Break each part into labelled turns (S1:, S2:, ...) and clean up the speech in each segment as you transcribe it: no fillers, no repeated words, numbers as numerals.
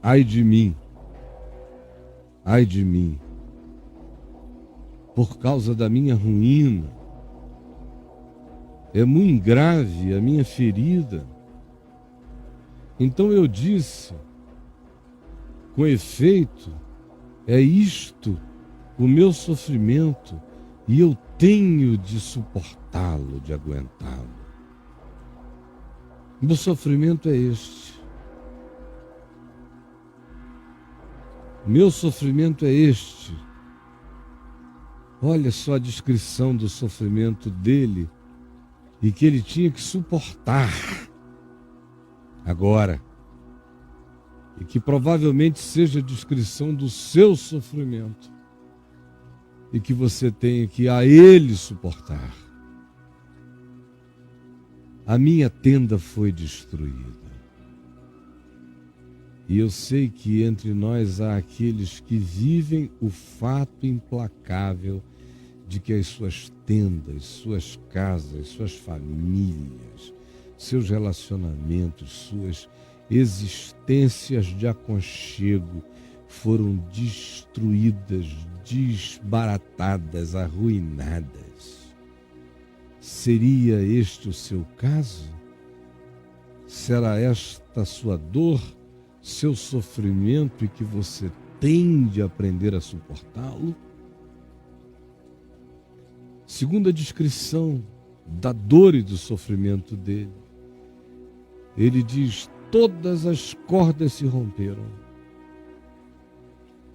S1: Ai de mim, ai de mim, por causa da minha ruína. É muito grave a minha ferida. Então eu disse, com efeito, é isto o meu sofrimento, e eu tenho de suportá-lo, de aguentá-lo. Meu sofrimento é este. Meu sofrimento é este. Olha só a descrição do sofrimento dele e que ele tinha que suportar agora. E que provavelmente seja a descrição do seu sofrimento. E que você tenha que a ele suportar. A minha tenda foi destruída. E eu sei que entre nós há aqueles que vivem o fato implacável de que as suas tendas, suas casas, suas famílias, seus relacionamentos, suas existências de aconchego foram destruídas, desbaratadas, arruinadas. Seria este o seu caso? Será esta a sua dor, seu sofrimento, e que você tem de aprender a suportá-lo? Segundo a descrição da dor e do sofrimento dele, ele diz: todas as cordas se romperam.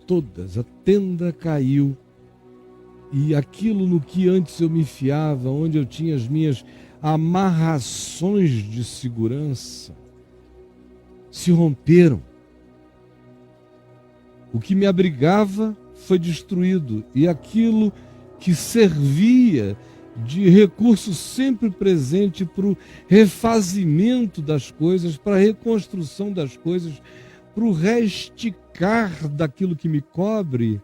S1: Todas, a tenda caiu. E aquilo no que antes eu me fiava, onde eu tinha as minhas amarrações de segurança, se romperam. O que me abrigava foi destruído, e aquilo que servia de recurso sempre presente para o refazimento das coisas, para a reconstrução das coisas, para o reesticar daquilo que me cobre,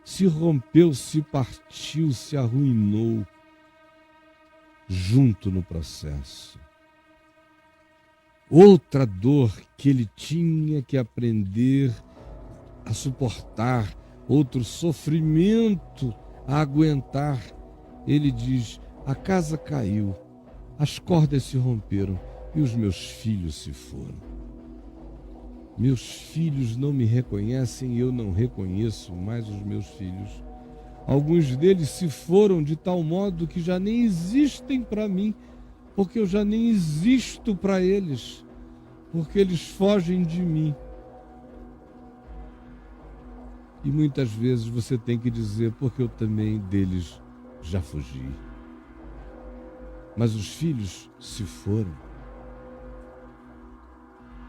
S1: se rompeu, se partiu, se arruinou junto no processo. Outra dor que ele tinha que aprender a suportar, outro sofrimento a aguentar. Ele diz: a casa caiu, as cordas se romperam e os meus filhos se foram. Meus filhos não me reconhecem e eu não reconheço mais os meus filhos. Alguns deles se foram de tal modo que já nem existem para mim, porque eu já nem existo para eles, porque eles fogem de mim. E muitas vezes você tem que dizer: porque eu também deles já fugi. Mas os filhos se foram.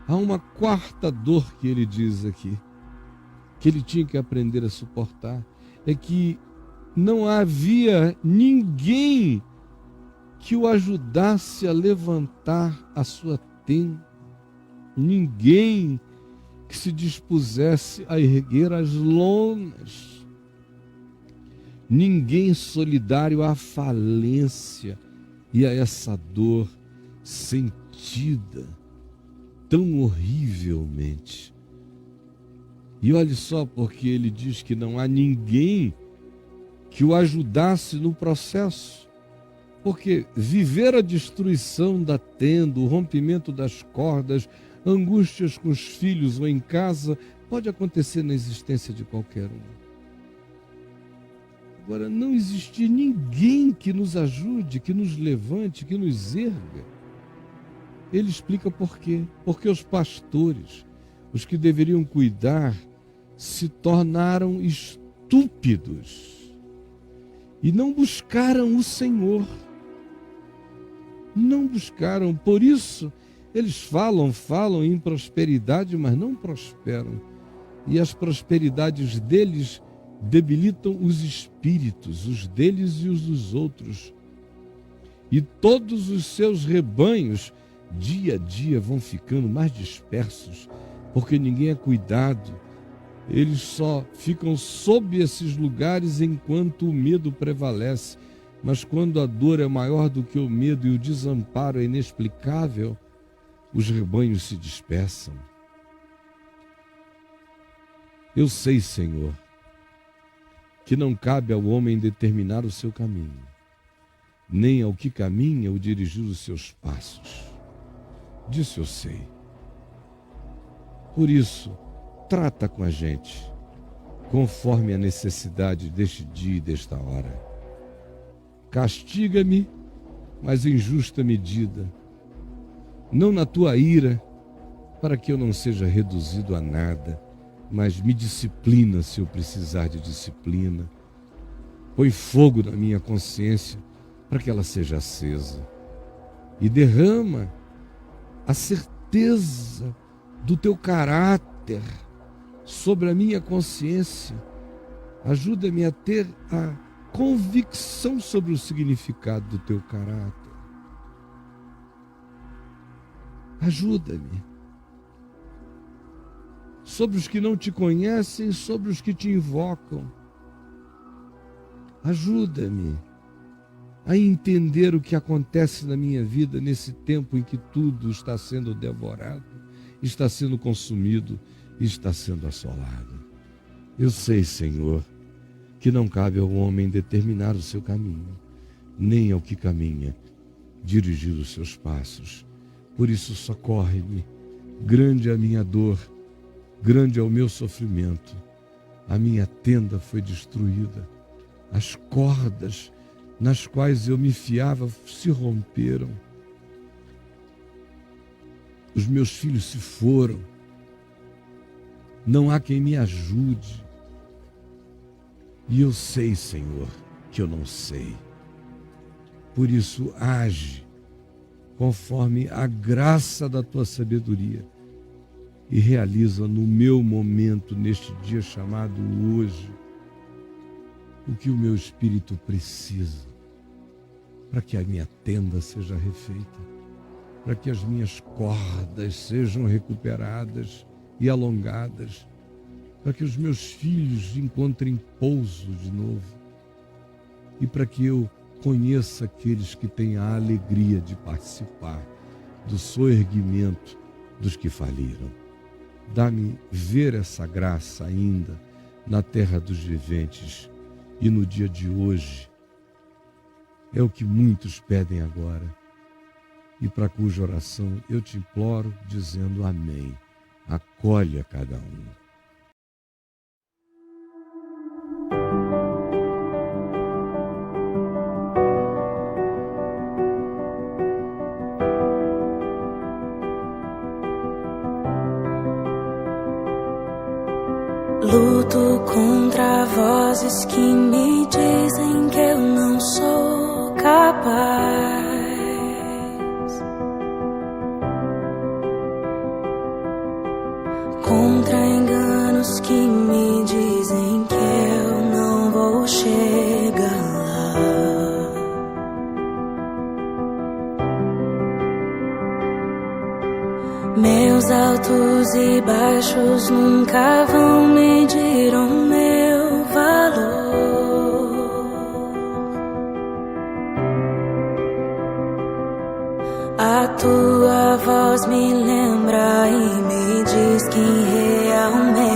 S1: Há uma quarta dor que ele diz aqui, que ele tinha que aprender a suportar, é que não havia ninguém que o ajudasse a levantar a sua tenda, ninguém que se dispusesse a erguer as lonas, ninguém solidário à falência e a essa dor sentida tão horrivelmente. E olhe só, porque ele diz que não há ninguém que o ajudasse no processo, porque viver a destruição da tenda, o rompimento das cordas, angústias com os filhos ou em casa, pode acontecer na existência de qualquer um. Agora, não existir ninguém que nos ajude, que nos levante, que nos erga. Ele explica por quê. Porque os pastores, os que deveriam cuidar, se tornaram estúpidos e não buscaram o Senhor. Não buscaram. Por isso, eles falam em prosperidade, mas não prosperam. E as prosperidades deles debilitam os espíritos, os deles e os dos outros. E todos os seus rebanhos, dia a dia, vão ficando mais dispersos, porque ninguém é cuidado. Eles só ficam sob esses lugares enquanto o medo prevalece. Mas quando a dor é maior do que o medo e o desamparo é inexplicável, os rebanhos se dispersam. Eu sei, Senhor, que não cabe ao homem determinar o seu caminho, nem ao que caminha o dirigir os seus passos. Disso eu sei. Por isso, trata com a gente, conforme a necessidade deste dia e desta hora. Castiga-me, mas em justa medida, não na tua ira, para que eu não seja reduzido a nada, mas me disciplina se eu precisar de disciplina. Põe fogo na minha consciência para que ela seja acesa. E derrama a certeza do teu caráter sobre a minha consciência. Ajuda-me a ter a convicção sobre o significado do teu caráter. Ajuda-me. Sobre os que não te conhecem, sobre os que te invocam. Ajuda-me a entender o que acontece na minha vida nesse tempo em que tudo está sendo devorado, está sendo consumido e está sendo assolado. Eu sei, Senhor, que não cabe ao homem determinar o seu caminho, nem ao que caminha dirigir os seus passos. Por isso, socorre-me. Grande é a minha dor, grande é o meu sofrimento. A minha tenda foi destruída. As cordas nas quais eu me fiava se romperam. Os meus filhos se foram. Não há quem me ajude. E eu sei, Senhor, que eu não sei. Por isso, age conforme a graça da tua sabedoria e realiza no meu momento, neste dia chamado hoje, o que o meu espírito precisa para que a minha tenda seja refeita, para que as minhas cordas sejam recuperadas e alongadas, para que os meus filhos encontrem pouso de novo e para que eu conheça aqueles que têm a alegria de participar do soerguimento dos que faliram. Dá-me ver essa graça ainda na terra dos viventes e no dia de hoje. É o que muitos pedem agora e para cuja oração eu te imploro dizendo amém. Acolhe a cada um.
S2: Luto contra vozes que me dizem que eu não sou capaz. Contra enganos que me dizem que eu não vou chegar lá. Meus altos e baixos nunca vão medir o meu valor. A tua voz me lembra e me diz quem realmente